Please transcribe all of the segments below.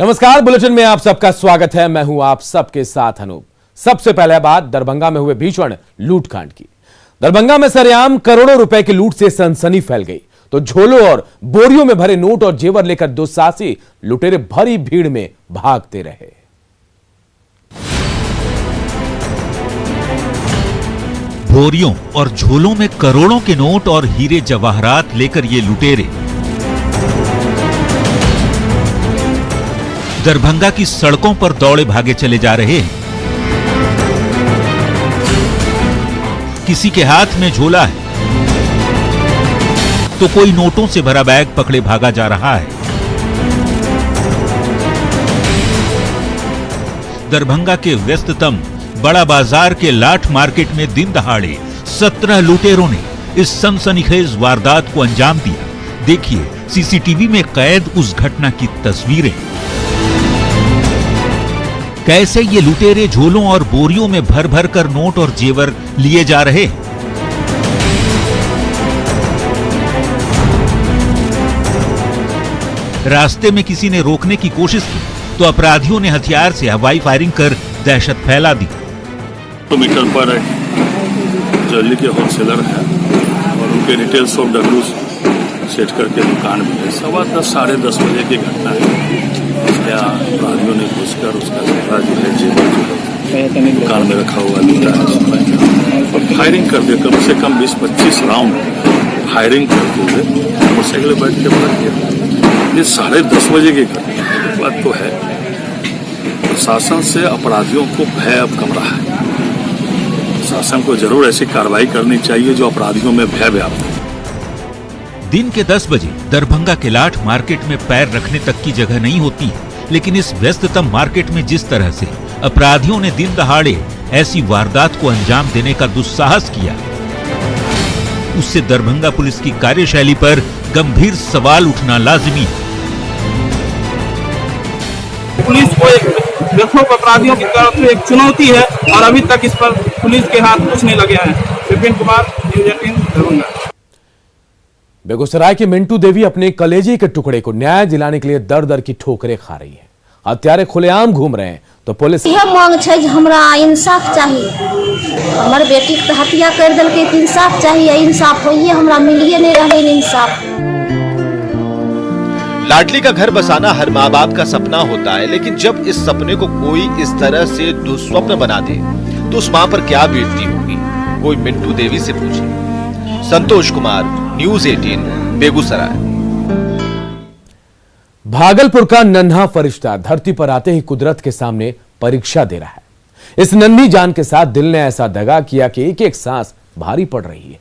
नमस्कार, बुलेटिन में आप सबका स्वागत है। मैं हूं आप सबके साथ अनूप। सबसे पहले बात दरभंगा में हुए भीषण लूटकांड की। दरभंगा में सरेआम करोड़ों रुपए की लूट से सनसनी फैल गई तो झोलों और बोरियों में भरे नोट और जेवर लेकर दुस्साहसी लुटेरे भरी भीड़ में भागते रहे। बोरियों और झोलों में करोड़ों के नोट और हीरे जवाहरात लेकर ये लुटेरे दरभंगा की सड़कों पर दौड़े भागे चले जा रहे हैं। किसी के हाथ में झोला है तो कोई नोटों से भरा बैग पकड़े भागा जा रहा है। दरभंगा के व्यस्ततम बड़ा बाजार के लाठ मार्केट में दिन दहाड़े 17 लुटेरों ने इस सनसनीखेज वारदात को अंजाम दिया। देखिए सीसीटीवी में कैद उस घटना की तस्वीरें। कैसे ये लुटेरे झोलों और बोरियों में भर भर कर नोट और जेवर लिए जा रहे हैं। रास्ते में किसी ने रोकने की कोशिश की तो अपराधियों ने हथियार से हवाई फायरिंग कर दहशत फैला दी। मीटर पर ज्वेलरी के होलसेलर है और उनके रिटेल शॉप डब्लू सेट करके दुकान भी है। 10:15 साढ़े 10 बजे की घटना है। क्या अपराधियों ने घुसकर उसका सारा जो है जेवर दुकान में रखा हुआ लूटा है और फायरिंग कर दिया। कम से कम 20-25 राउंड फायरिंग करते हुए मोटरसाइकिल बैठ के भाग गया। ये 10:30 बजे की घटना बात तो है। प्रशासन से अपराधियों को भय अब कम रहा है। प्रशासन को जरूर ऐसी कार्रवाई करनी चाहिए जो अपराधियों में भय व्याप्त हो। दिन के 10 बजे दरभंगा के लाठ मार्केट में पैर रखने तक की जगह नहीं होती है, लेकिन इस व्यस्ततम मार्केट में जिस तरह से अपराधियों ने दिन दहाड़े ऐसी वारदात को अंजाम देने का दुस्साहस किया, उससे दरभंगा पुलिस की कार्यशैली पर गंभीर सवाल उठना लाजिमी है। पुलिस को एक अपराधियों की तरफ से एक चुनौती है और अभी तक इस पर पुलिस के हाथ कुछ नहीं लगे हैं। विपिन कुमार, न्यूज़ 18 दरभंगा। बेगूसराय की मिंटू देवी अपने कलेजे के टुकड़े को न्याय दिलाने के लिए दर दर की ठोकरें खा रही है। हत्यारे खुलेआम घूम रहे हैं तो पुलिस यह मांग है कि हमरा इंसाफ चाहिए। हमारे बेटी के हत्या कर दिल के इंसाफ चाहिए। इंसाफ होइए, हमरा मिलिए नहीं रहे इंसाफ। लाडली का घर बसाना हर माँ बाप का सपना होता है, लेकिन जब इस सपने को कोई इस तरह से दुस्वप्न बना दे तो उस माँ पर क्या बीतती होगी, कोई मिंटू देवी से पूछे। संतोष कुमार, न्यूज़ 18 बेगूसराय। भागलपुर का नन्हा फरिश्ता धरती पर आते ही कुदरत के सामने परीक्षा दे रहा है। इस नन्ही जान के साथ दिल ने ऐसा दगा किया कि एक एक सांस भारी पड़ रही है।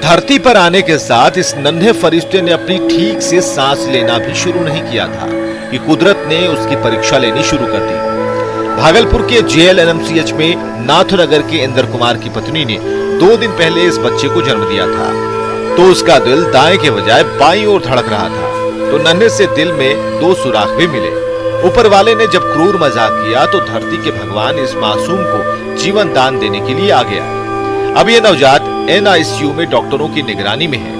धरती पर आने के साथ इस नन्हे फरिश्ते ने अपनी ठीक से सांस लेना भी शुरू नहीं किया था कि कुदरत ने उसकी परीक्षा लेनी शुरू कर दी। भागलपुर के JLNMCH में नाथनगर के इंद्र कुमार की पत्नी ने 2 दिन पहले इस बच्चे को जन्म दिया था, तो उसका दिल दाएं के बजाय बाईं ओर धड़क रहा था। तो नन्हे से दिल में 2 सुराख भी मिले। ऊपर वाले ने जब क्रूर मजाक किया तो धरती के भगवान इस मासूम को जीवन दान देने के लिए आ गया। अब ये नवजात NICU में डॉक्टरों की निगरानी में है।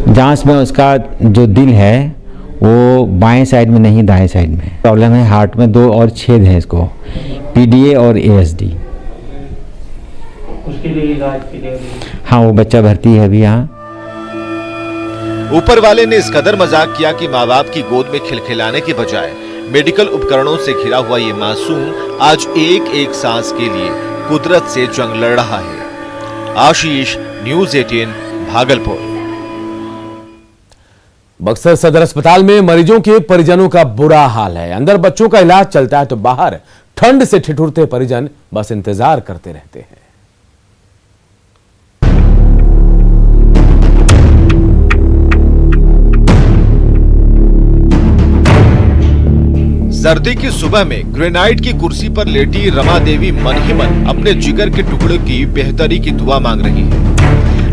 जांच में उसका जो दिल है वो बाएं साइड में नहीं, दाएं साइड में प्रॉब्लम है। हार्ट में 2 और छेद है इसको, PDA और ASD। उसके लिए इलाज के लिए हाँ, वो बच्चा भर्ती है अभी यहाँ। ऊपर वाले ने इस कदर मजाक किया कि माँ बाप की गोद में खिलखिलाने के बजाय मेडिकल उपकरणों से घिरा हुआ ये मासूम आज एक एक सांस के लिए कुदरत से जंग लड़ रहा है। आशीष, न्यूज़ 18 भागलपुर। बक्सर सदर अस्पताल में मरीजों के परिजनों का बुरा हाल है। अंदर बच्चों का इलाज चलता है तो बाहर ठंड से ठिठुरते परिजन बस इंतजार करते रहते हैं। सर्दी की सुबह में ग्रेनाइट की कुर्सी पर लेटी रमा देवी मन ही मन अपने जिगर के टुकड़े की बेहतरी की दुआ मांग रही है।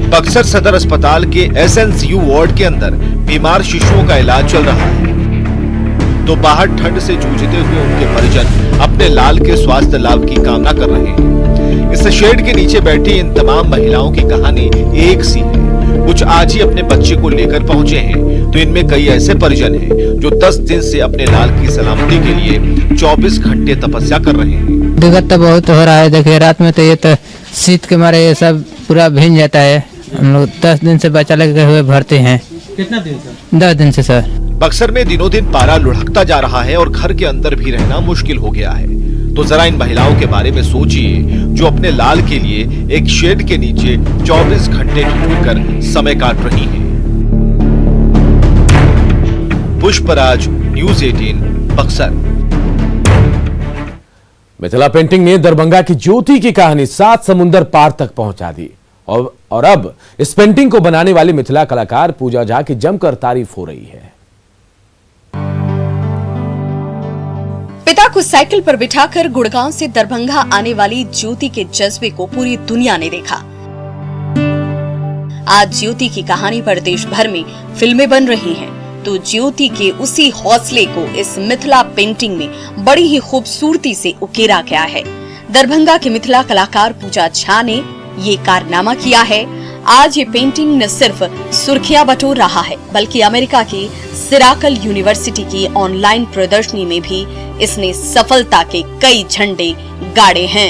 बक्सर सदर अस्पताल के SNCU वार्ड के अंदर बीमार शिशुओं का इलाज चल रहा है। तो बाहर ठंड से जूझते हुए उनके परिजन अपने लाल के स्वास्थ्य लाभ की कामना कर रहे हैं। इस शेड के नीचे बैठी इन तमाम महिलाओं की कहानी एक सी है। कुछ आज ही अपने बच्चे को लेकर पहुंचे हैं, तो इनमें कई ऐसे परिजन हैं जो 10 दिन से अपने लाल की सलामती के लिए 24 घंटे तपस्या कर रहे हैं। दिक्कत तो बहुत हो रहा है। देखिए रात में तो ये तो शीत के मारे ये सब पूरा भींग जाता है। हम लोग 10 दिन से बच्चा लगे हुए भरते हैं। कितना दिन से? 10 दिन से सर। बक्सर में दिनों दिन पारा लुढ़कता जा रहा है और घर के अंदर भी रहना मुश्किल हो गया है। तो जरा इन महिलाओं के बारे में सोचिए जो अपने लाल के लिए एक शेड के नीचे 24 घंटे ठिठुरकर समय काट रही हैं। पुष्पराज, न्यूज 18, बक्सर। मिथिला पेंटिंग ने दरभंगा की ज्योति की कहानी 7 समुंदर पार तक पहुंचा दी और अब इस पेंटिंग को बनाने वाली मिथिला कलाकार पूजा झा की जमकर तारीफ हो रही है। पिता को साइकिल पर बिठाकर गुड़गांव से दरभंगा आने वाली ज्योति के जज्बे को पूरी दुनिया ने देखा। आज ज्योति की कहानी पर देश भर में फिल्में बन रही हैं, तो ज्योति के उसी हौसले को इस मिथिला पेंटिंग में बड़ी ही खूबसूरती से उकेरा गया है। दरभंगा के मिथिला कलाकार पूजा झा ने ये कारनामा किया है। आज ये पेंटिंग न सिर्फ सुर्खियां बटोर रहा है, बल्कि अमेरिका की सिराकल यूनिवर्सिटी की ऑनलाइन प्रदर्शनी में भी इसने सफलता के कई झंडे गाड़े हैं।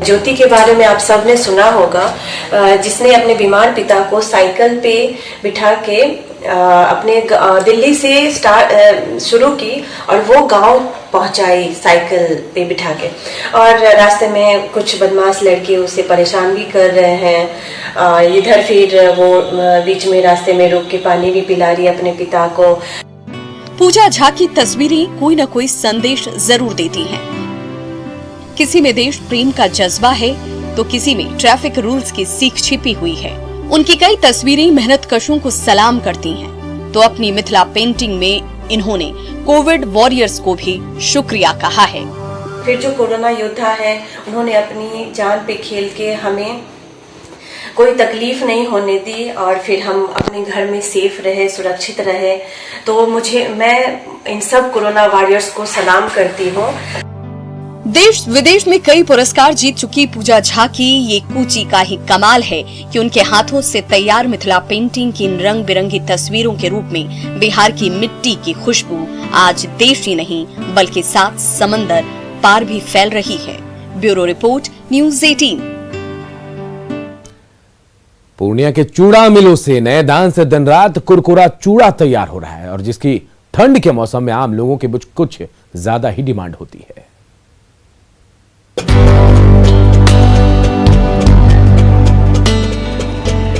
ज्योति के बारे में आप सबने सुना होगा, जिसने अपने बीमार पिता को साइकिल पे बिठा के अपने दिल्ली से शुरू की और वो गांव पहुंचाई साइकिल पे बिठा के। और रास्ते में कुछ बदमाश लड़के उसे परेशान भी कर रहे हैं। इधर फिर वो बीच में रास्ते में रोक के पानी भी पिला रही है अपने पिता को। पूजा झा की तस्वीरें कोई न कोई संदेश जरूर देती हैं। किसी में देश प्रेम का जज्बा है, तो किसी में ट्रैफिक रूल्स की सीख छिपी हुई है। उनकी कई तस्वीरें मेहनतकशों को सलाम करती हैं, तो अपनी मिथिला पेंटिंग में इन्होंने कोविड वॉरियर्स को भी शुक्रिया कहा है। फिर जो कोरोना योद्धा है, उन्होंने अपनी जान पे खेल के हमें कोई तकलीफ नहीं होने दी और फिर हम अपने घर में सेफ रहे, सुरक्षित रहे। तो मैं इन सब कोरोना वॉरियर्स को सलाम करती हूँ। देश विदेश में कई पुरस्कार जीत चुकी पूजा झा की ये कूची का ही कमाल है कि उनके हाथों से तैयार मिथिला पेंटिंग की इन रंग बिरंगी तस्वीरों के रूप में बिहार की मिट्टी की खुशबू आज देश ही नहीं बल्कि 7 समंदर पार भी फैल रही है। Bureau report, news 18। पूर्णिया के चूड़ा मिलों से नए धान से दिन रात कुरकुरा चूड़ा तैयार हो रहा है और जिसकी ठंड के मौसम में आम लोगों की कुछ ज्यादा ही डिमांड होती है।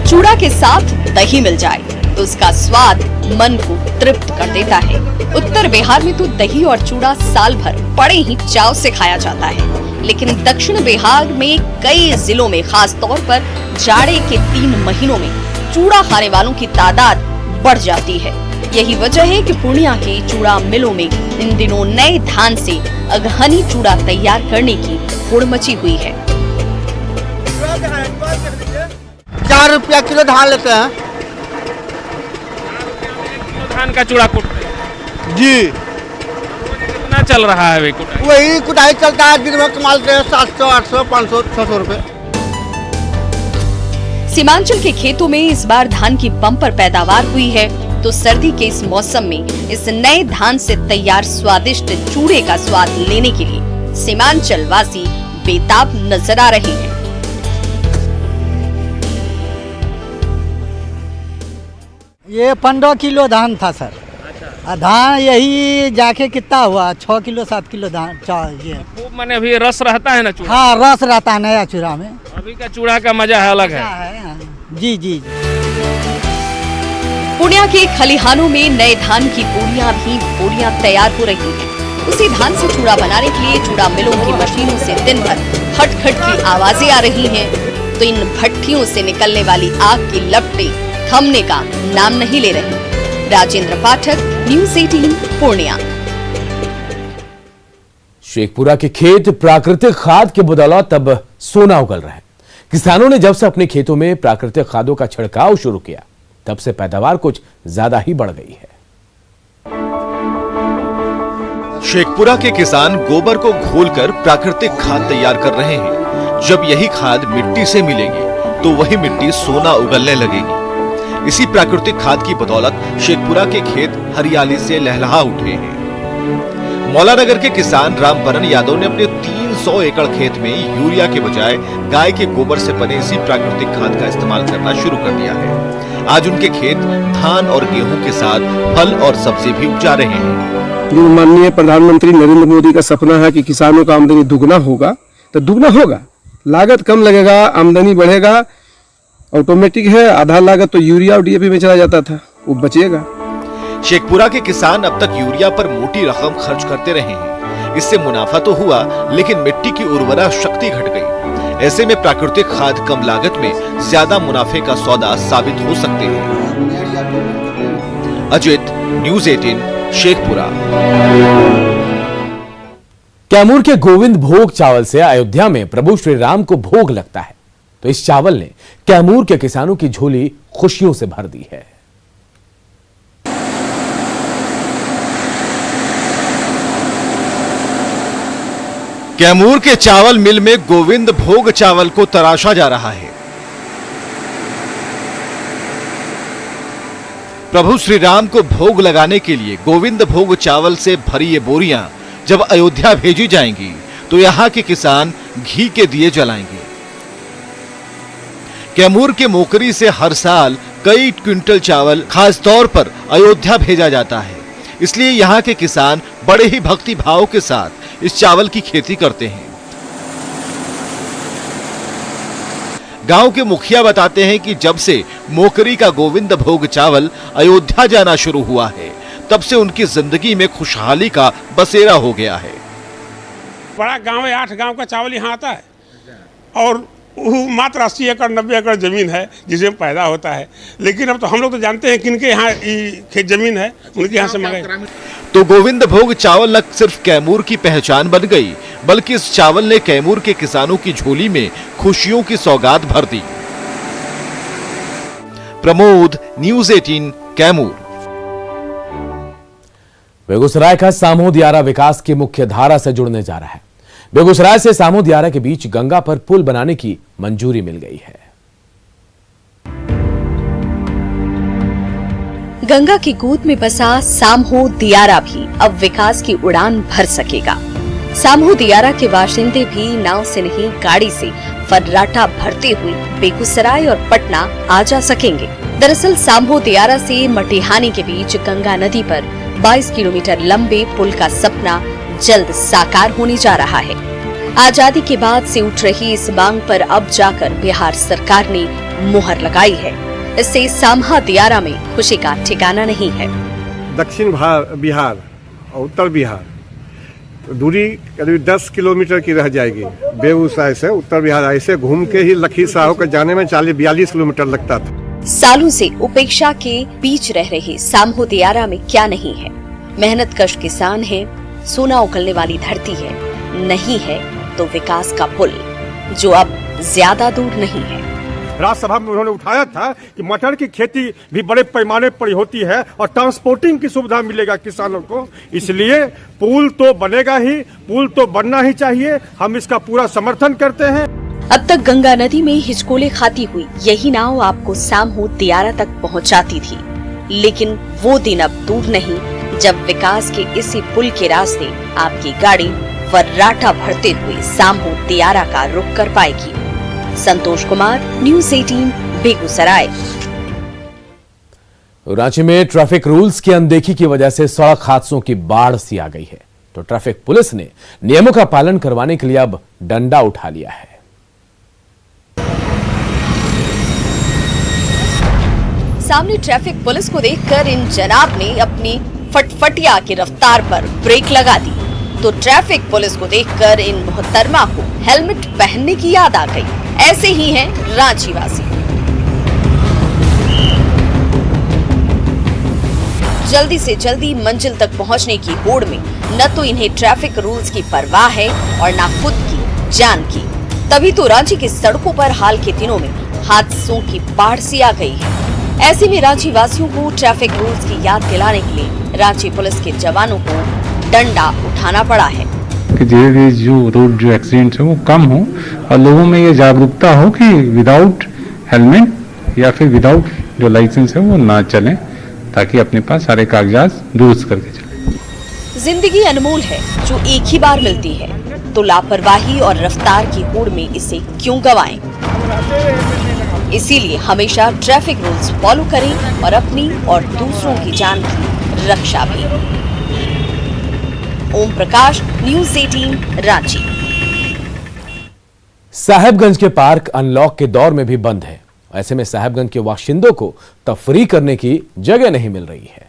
चूड़ा के साथ दही मिल जाए तो उसका स्वाद मन को तृप्त कर देता है। उत्तर बिहार में तो दही और चूड़ा साल भर बड़े ही चाव से खाया जाता है, लेकिन दक्षिण बिहार में कई जिलों में खास तौर पर जाड़े के 3 महीनों में चूड़ा खाने वालों की तादाद बढ़ जाती है। यही वजह है कि पूर्णिया के चूड़ा मिलों में इन दिनों नए धान से अगहनी चूड़ा तैयार करने की होड़ मची हुई है। 4 रुपया किलो धान लेते हैं। धान का चूड़ा कुटते हैं जी। कितना चल रहा है कुटाई? वही कुटाई चलता है, दिन में कमालते हैं 700, 800, 500, 600 रुपए। सीमांचल के खेतों में इस बार धान की बम्पर पैदावार हुई है, तो सर्दी के इस मौसम में इस नए धान से तैयार स्वादिष्ट चूड़े का स्वाद लेने के लिए सीमांचल वासी बेताब नजर आ रहे हैं। ये 15 किलो धान था सर। अच्छा। धान यही जाके कितना हुआ, 6 किलो 7 किलो धान चाहिए। खूब माने अभी रस रहता है ना चूड़ा? हाँ, रस रहता है नया चूड़ा में। अभी का चूड़ा का मजा है, अलग है। जी जी। पूर्णिया के खलिहानों में नए धान की बोरियां तैयार हो रही हैं। उसी धान से चूड़ा बनाने के लिए चूड़ा मिलों की मशीनों से दिन भर खट खट की आवाजें आ रही हैं, तो इन भट्टियों से निकलने वाली आग की लपटें थमने का नाम नहीं ले रही। राजेंद्र पाठक, न्यूज 18, पूर्णिया। शेखपुरा के खेत प्राकृतिक खाद के बदौलत अब सोना उगल रहे हैं। किसानों ने जब से अपने खेतों में प्राकृतिक खादों का छिड़काव शुरू किया, तब से पैदावार कुछ ज्यादा ही बढ़ गई है। शेखपुरा के किसान गोबर को घोलकर प्राकृतिक खाद तैयार कर रहे हैं। जब यही खाद मिट्टी से मिलेगी तो वही मिट्टी सोना उगलने लगेगी। इसी प्राकृतिक खाद की बदौलत शेखपुरा के खेत हरियाली से लहलहा उठे हैं। मौलानगर के किसान रामबरन यादव ने अपने 300 एकड़ खेत में यूरिया के बजाय गाय के गोबर से बने इसी प्राकृतिक खाद का इस्तेमाल करना शुरू कर दिया है। आज उनके खेत धान और गेहूं के साथ फल और सब्जी भी उपजा रहे हैं। जो माननीय प्रधानमंत्री नरेंद्र मोदी का सपना है कि किसानों का आमदनी दुगना होगा, तो दुगना होगा, लागत कम लगेगा, आमदनी बढ़ेगा, ऑटोमेटिक है। आधा लागत तो यूरिया और डीएपी में चला जाता था, वो बचेगा। शेखपुरा के किसान अब तक यूरिया पर मोटी रकम खर्च करते रहे हैं। इससे मुनाफा तो हुआ, लेकिन मिट्टी की उर्वरा शक्ति घट गई। ऐसे में प्राकृतिक खाद कम लागत में ज्यादा मुनाफे का सौदा साबित हो सकते हैं। अजित, न्यूज़ 18, शेखपुरा। कैमूर के गोविंद भोग चावल से अयोध्या में प्रभु श्री राम को भोग लगता है, तो इस चावल ने कैमूर के किसानों की झोली खुशियों से भर दी है। कैमूर के चावल मिल में गोविंद भोग चावल को तराशा जा रहा है। प्रभु श्री राम को भोग लगाने के लिए गोविंद भोग चावल से भरी ये बोरियां जब अयोध्या भेजी जाएंगी तो यहां के किसान घी के दिए जलाएंगे। कैमूर के मोकरी से हर साल कई क्विंटल चावल खास तौर पर अयोध्या भेजा जाता है, इसलिए यहां के किसान बड़े ही भक्ति भाव के साथ इस चावल की खेती करते हैं। गांव के मुखिया बताते हैं कि जब से मोकरी का गोविंद भोग चावल अयोध्या जाना शुरू हुआ है, तब से उनकी जिंदगी में खुशहाली का बसेरा हो गया है। बड़ा गांव है, 8 गांव का चावल यहाँ आता है और मात्र 80 एकड़ 90 एकड़ जमीन है जिसमें पैदा होता है। लेकिन अब तो हम लोग तो जानते हैं किनके यहाँ खेत जमीन है, उनके यहाँ से मंगाए। तो गोविंद भोग चावल न सिर्फ कैमूर की पहचान बन गई, बल्कि इस चावल ने कैमूर के किसानों की झोली में खुशियों की सौगात भर दी। प्रमोद, न्यूज़ 18, कैमूर। बेगूसराय का सामो दियारा विकास की मुख्य धारा से जुड़ने जा रहा है। बेगूसराय से सामो दियारा के बीच गंगा पर पुल बनाने की मंजूरी मिल गई है। गंगा की गोद में बसा सामहो दियारा भी अब विकास की उड़ान भर सकेगा। सामहो दियारा के बाशिंदे भी नाव से नहीं गाड़ी से फर्राटा भरते हुए बेगूसराय और पटना आ जा सकेंगे। दरअसल सामहो दियारा से मटिहानी के बीच गंगा नदी पर 22 किलोमीटर लंबे पुल का सपना जल्द साकार होने जा रहा है। आजादी के बाद से उठ रही इस मांग पर अब जाकर बिहार सरकार ने मुहर लगाई है। इससे सामहा दियारा में खुशी का ठिकाना नहीं है। दक्षिण बिहार और उत्तर बिहार दूरी करीब 10 किलोमीटर की रह जाएगी। बेगूसराय से उत्तर बिहार ऐसे घूम के ही लखीसराय होकर जाने में 40-42 किलोमीटर लगता था। सालों से उपेक्षा के बीच रह रहे सामहो दियारा में क्या नहीं है। मेहनतकश किसान है, सोना उगलने वाली धरती है, नहीं है तो विकास का पुल जो अब ज्यादा दूर नहीं है। राज्यसभा में उन्होंने उठाया था कि मटर की खेती भी बड़े पैमाने पर होती है और ट्रांसपोर्टिंग की सुविधा मिलेगा किसानों को, इसलिए पुल तो बनेगा ही, पुल तो बनना ही चाहिए। हम इसका पूरा समर्थन करते हैं। अब तक गंगा नदी में हिचकोले खाती हुई यही नाव आपको सामहो दियारा तक पहुंचाती थी, लेकिन वो दिन अब दूर नहीं जब विकास के इसी पुल के रास्ते आपकी गाड़ी फर्राटा भरते हुए सामहो दियारा का रुख कर पाएगी। संतोष कुमार, न्यूज़ 18, बेगूसराय। रांची में ट्रैफिक रूल्स की अनदेखी की वजह से सड़क हादसों की बाढ़ सी आ गई है, तो ट्रैफिक पुलिस ने नियमों का पालन करवाने के लिए अब डंडा उठा लिया है। सामने ट्रैफिक पुलिस को देखकर इन जनाब ने अपनी फटफटिया की रफ्तार पर ब्रेक लगा दी, तो ट्रैफिक पुलिस को देखकर इन मोहतरमा को हेलमेट पहनने की याद आ गई। ऐसे ही हैं रांची वासी। जल्दी से जल्दी मंजिल तक पहुंचने की होड़ में न तो इन्हें ट्रैफिक रूल्स की परवाह है और न खुद की जान की। तभी तो रांची की सड़कों पर हाल के दिनों में हादसों की बाढ़ सी आ गई है। ऐसे में रांची वासियों को ट्रैफिक रूल्स की याद दिलाने के लिए रांची पुलिस के जवानों को डंडा उठाना पड़ा है कि धीरे धीरे जो रोड जो एक्सीडेंट्स है वो कम हो और लोगों में ये जागरूकता हो कि विदाउट हेलमेट या फिर विदाउट जो लाइसेंस है वो ना चलें, ताकि अपने पास सारे कागजात दुरुस्त करके चलें। जिंदगी अनमोल है जो एक ही बार मिलती है, तो लापरवाही और रफ्तार की होड़ में इसे क्यों गंवाएं? इसीलिए हमेशा ट्रैफिक रूल्स फॉलो करें और अपनी और दूसरों की जान की रक्षा भी। ओम प्रकाश, न्यूज़ 18 रांची। साहेबगंज के पार्क अनलॉक के दौर में भी बंद है। ऐसे में साहेबगंज के बाशिंदों को तफरी करने की जगह नहीं मिल रही है।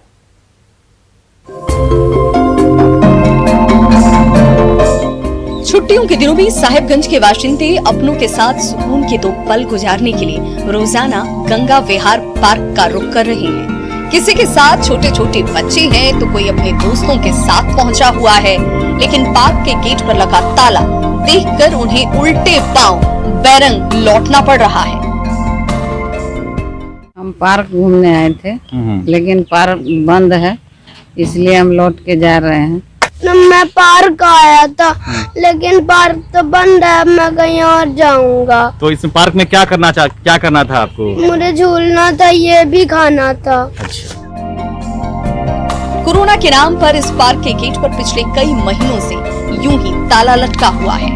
छुट्टियों के दिनों में साहेबगंज के बाशिंदे अपनों के साथ सुकून के 2 पल गुजारने के लिए रोजाना गंगा विहार पार्क का रुख कर रहे हैं। किसी के साथ छोटे छोटे बच्चे हैं तो कोई अपने दोस्तों के साथ पहुंचा हुआ है, लेकिन पार्क के गेट पर लगा ताला देखकर उन्हें उल्टे पांव बैरंग लौटना पड़ रहा है। हम पार्क घूमने आए थे, लेकिन पार्क बंद है, इसलिए हम लौट के जा रहे हैं। मैं पार्क आया था, लेकिन पार्क तो बंद है, मैं कहीं और जाऊंगा। तो इस पार्क में क्या करना था आपको? मुझे झूलना था, ये भी खाना था। कोरोना के नाम पर इस पार्क के गेट पर पिछले कई महीनों से यूं ही ताला लटका हुआ है।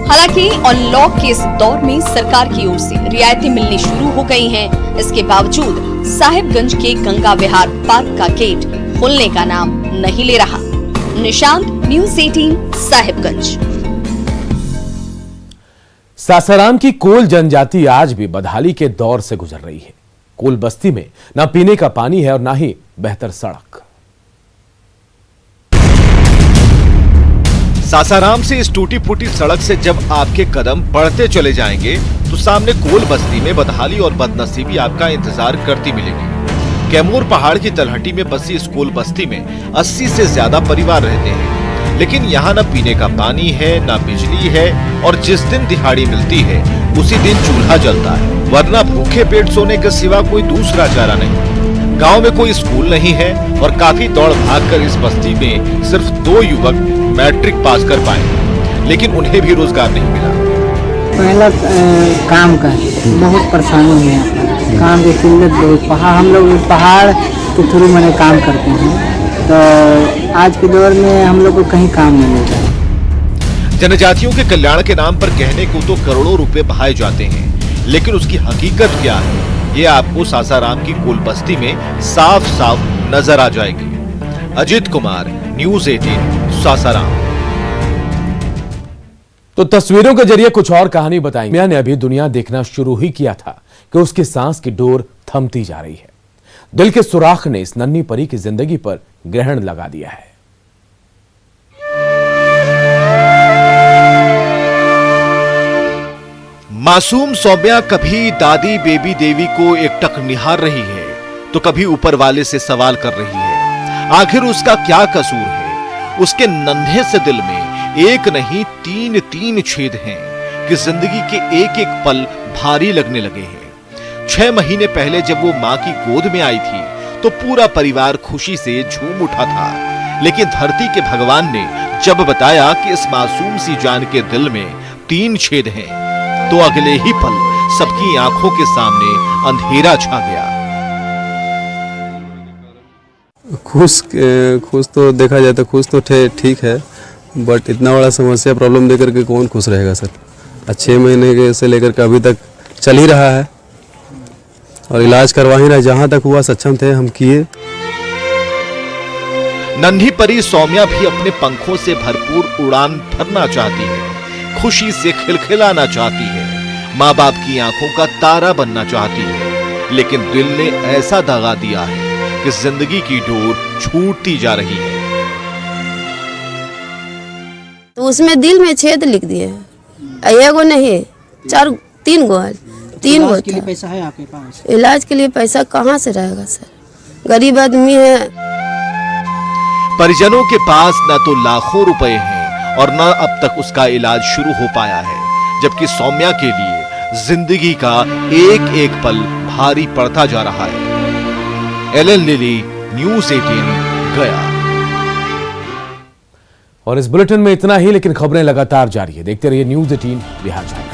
हालांकि अनलॉक के इस दौर में सरकार की ओर से रियायतें मिलनी शुरू हो गई हैं, इसके बावजूद साहिबगंज के गंगा विहार पार्क का गेट खुलने का नाम नहीं ले रहा। निशांत, न्यूज़ 18 साहिबगंज। सासाराम की कोल जनजाति आज भी बदहाली के दौर से गुजर रही है। कोल बस्ती में न पीने का पानी है और न ही बेहतर सड़क। सासाराम से इस टूटी फूटी सड़क से जब आपके कदम बढ़ते चले जाएंगे तो सामने कोल बस्ती में बदहाली और बदनसीबी आपका इंतजार करती मिलेगी। कैमूर पहाड़ की तलहटी में बसी इस कोल बस्ती में 80 से ज्यादा परिवार रहते हैं, लेकिन यहाँ न पीने का पानी है, न बिजली है, और जिस दिन दिहाड़ी मिलती है उसी दिन चूल्हा जलता है, वरना भूखे पेट सोने के सिवा कोई दूसरा चारा नहीं। गांव में कोई स्कूल नहीं है और काफी दौड़ भाग कर इस बस्ती में सिर्फ 2 युवक मैट्रिक पास कर पाए, लेकिन उन्हें भी रोजगार नहीं मिला। पहला काम का बहुत परेशानी है, काम की किल्लत बहुत। हम लोग पहाड़ के थ्रू मैंने काम करते हैं, तो आज के दौर में हम लोग को कहीं काम नहीं मिलता। जनजातियों के कल्याण के नाम पर कहने को तो करोड़ों रुपए बहाए जाते हैं, लेकिन उसकी हकीकत क्या है ये आपको सासाराम की कोल बस्ती में साफ साफ नजर आ जाएगी। अजित कुमार, न्यूज़ 18 सासाराम। तो तस्वीरों के जरिए कुछ और कहानी बताएंगे। मियां ने अभी दुनिया देखना शुरू ही किया था कि उसकी सांस की डोर थमती जा रही है। दिल के सुराख ने इस नन्ही परी की जिंदगी पर ग्रहण लगा दिया है। मासूम सौम्या कभी दादी बेबी देवी को एकटक निहार रही है तो कभी ऊपर वाले से सवाल कर रही है, आखिर उसका क्या कसूर है। उसके नन्हे से दिल में एक नहीं 3 छेद हैं कि जिंदगी के एक एक पल भारी लगने लगे हैं। 6 महीने पहले जब वो मां की गोद में आई थी तो पूरा परिवार खुशी से झूम उठा था, लेकिन धरती के भगवान ने जब बताया कि इस मासूम सी जान के दिल में 3 छेद हैं, तो अगले ही पल सबकी आंखों के सामने अंधेरा छा गया। खुश तो देखा जाए तो खुश तो ठीक है, बट इतना बड़ा समस्या प्रॉब्लम देकर के कौन खुश रहेगा सर। 6 महीने के से लेकर के अभी तक चल ही रहा है और इलाज करवा ही रहा है। जहां तक हुआ सक्षम थे हम किए। नन्ही परी सौम्या भी अपने पंखों से भरपूर उड़ान भरना चाहती है, खुशी से खिलखिलाना चाहती है, माँ बाप की आंखों का तारा बनना चाहती है, लेकिन दिल ने ऐसा दगा दिया है कि जिंदगी की डोर छूटती जा रही है। तो उसमें दिल में छेद लिख दिए, एगो नहीं 3 गो है। 3 गो के लिए पैसा है आपके पास? इलाज के लिए पैसा कहाँ से रहेगा सर, गरीब आदमी है। परिजनों के पास न तो लाखों रुपए हैं और न अब तक उसका इलाज शुरू हो पाया है, जबकि सौम्या के लिए जिंदगी का एक एक पल भारी पड़ता जा रहा है। एल लिली, न्यूज़ 18 गया। और इस बुलेटिन में इतना ही, लेकिन खबरें लगातार जारी है। देखते रहिए न्यूज़ 18 बिहार झारखंड।